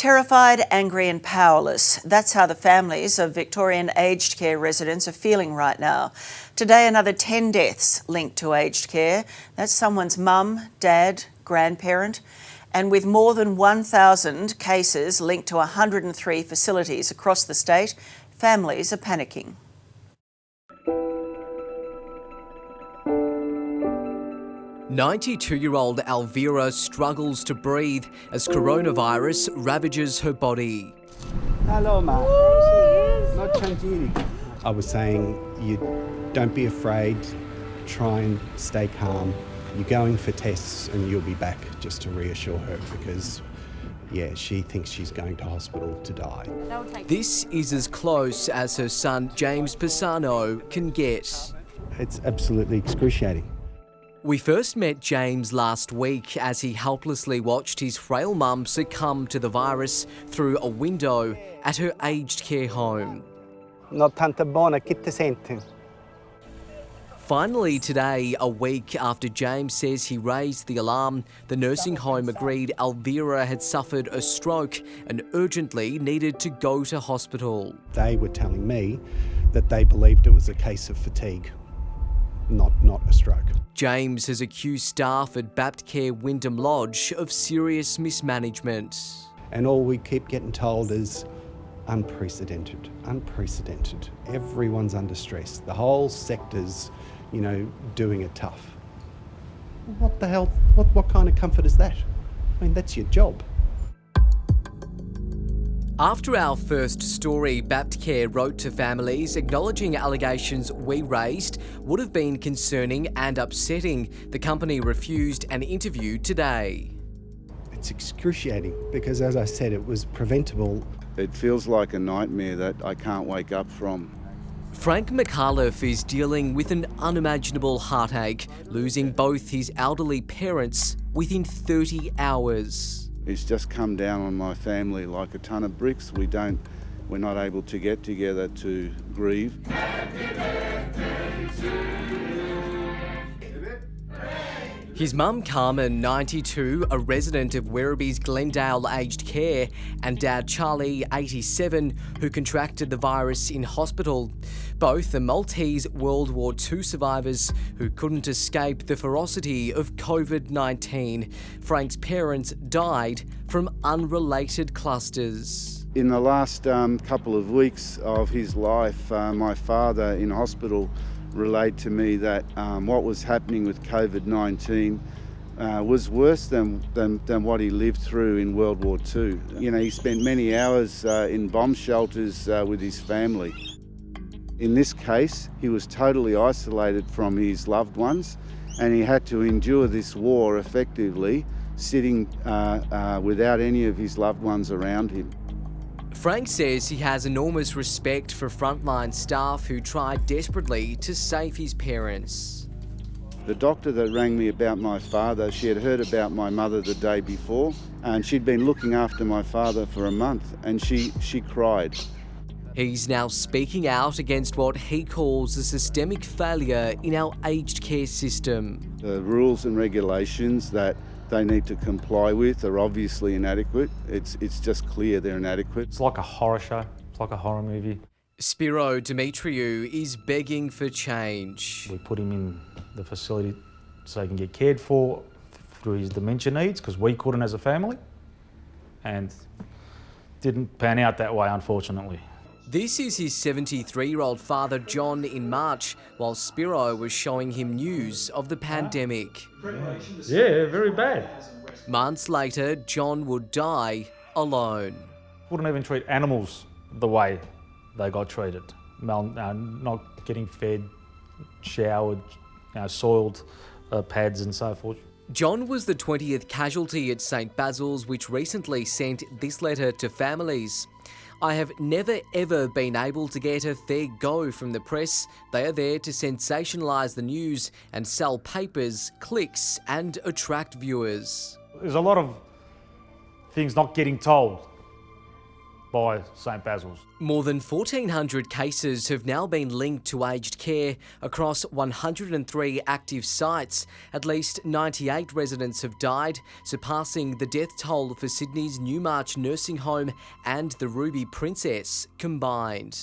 Terrified, angry and powerless. That's how the families of Victorian aged care residents are feeling right now. Today, another 10 deaths linked to aged care. That's someone's mum, dad, grandparent. And with more than 1,000 cases linked to 103 facilities across the state, families are panicking. "92-year-old Elvira struggles to breathe as coronavirus ravages her body. Hello, Ma. Not changing. I was saying, you don't be afraid, try and stay calm. You're going for tests and you'll be back, just to reassure her, because she thinks she's going to hospital to die. This is as close as her son James Pisano can get. It's absolutely excruciating. We first met James last week as he helplessly watched his frail mum succumb to the virus through a window at her aged care home. Not tanta buona, che ti senti? Finally today, a week after James says he raised the alarm, the nursing home agreed Elvira had suffered a stroke and urgently needed to go to hospital. They were telling me that they believed it was a case of fatigue, not a stroke. James has accused staff at Baptcare Wyndham Lodge of serious mismanagement. And all we keep getting told is unprecedented. Everyone's under stress. The whole sector's, doing it tough. What the hell? What kind of comfort is that? I mean, that's your job. After our first story, Baptcare wrote to families acknowledging allegations we raised would have been concerning and upsetting. The company refused an interview today. It's excruciating because, as I said, it was preventable. It feels like a nightmare that I can't wake up from. Frank McAuliffe is dealing with an unimaginable heartache, losing both his elderly parents within 30 hours. It's just come down on my family like a ton of bricks. We're not able to get together to grieve. His mum Carmen, 92, a resident of Werribee's Glendale Aged Care, and dad Charlie, 87, who contracted the virus in hospital. Both are Maltese World War II survivors who couldn't escape the ferocity of COVID-19. Frank's parents died from unrelated clusters. In the last couple of weeks of his life, my father in hospital relayed to me that what was happening with COVID-19 was worse than what he lived through in World War II. He spent many hours in bomb shelters with his family. In this case, he was totally isolated from his loved ones, and he had to endure this war effectively, sitting without any of his loved ones around him. Frank says he has enormous respect for frontline staff who tried desperately to save his parents. The doctor that rang me about my father, she had heard about my mother the day before, and she'd been looking after my father for a month, and she cried. He's now speaking out against what he calls a systemic failure in our aged care system. The rules and regulations that they need to comply with are obviously inadequate. It's just clear they're inadequate. It's like a horror show. It's like a horror movie. Spiro Demetriou is begging for change. We put him in the facility so he can get cared for through his dementia needs, because we couldn't as a family, and didn't pan out that way, unfortunately. This is his 73-year-old father, John, in March, while Spiro was showing him news of the pandemic. Yeah, very bad. Months later, John would die alone. Wouldn't even treat animals the way they got treated. Not getting fed, showered, soiled pads and so forth. John was the 20th casualty at St Basil's, which recently sent this letter to families. I have never ever been able to get a fair go from the press. They are there to sensationalise the news and sell papers, clicks and attract viewers. There's a lot of things not getting told. by St Basil's. More than 1,400 cases have now been linked to aged care across 103 active sites. At least 98 residents have died, surpassing the death toll for Sydney's Newmarch Nursing Home and the Ruby Princess combined.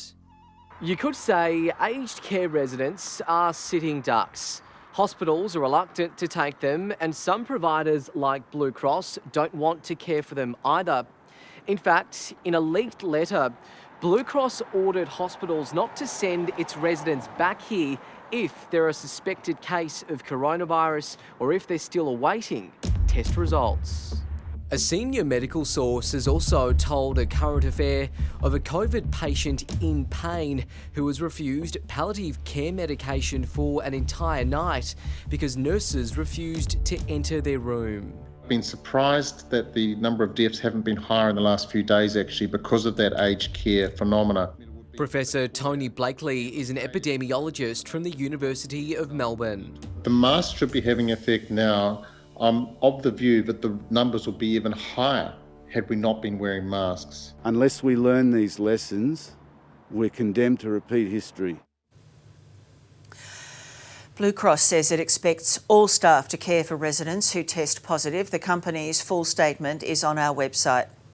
You could say aged care residents are sitting ducks. Hospitals are reluctant to take them, and some providers like Blue Cross don't want to care for them either. In fact, in a leaked letter, Blue Cross ordered hospitals not to send its residents back here if they're a suspected case of coronavirus or if they're still awaiting test results. A senior medical source has also told A Current Affair of a COVID patient in pain who was refused palliative care medication for an entire night because nurses refused to enter their room. Been surprised that the number of deaths haven't been higher in the last few days actually because of that aged care phenomena. Professor Tony Blakely is an epidemiologist from the University of Melbourne. The mask should be having effect now. I'm of the view that the numbers would be even higher had we not been wearing masks. Unless we learn these lessons, we're condemned to repeat history. Blue Cross says it expects all staff to care for residents who test positive. The company's full statement is on our website.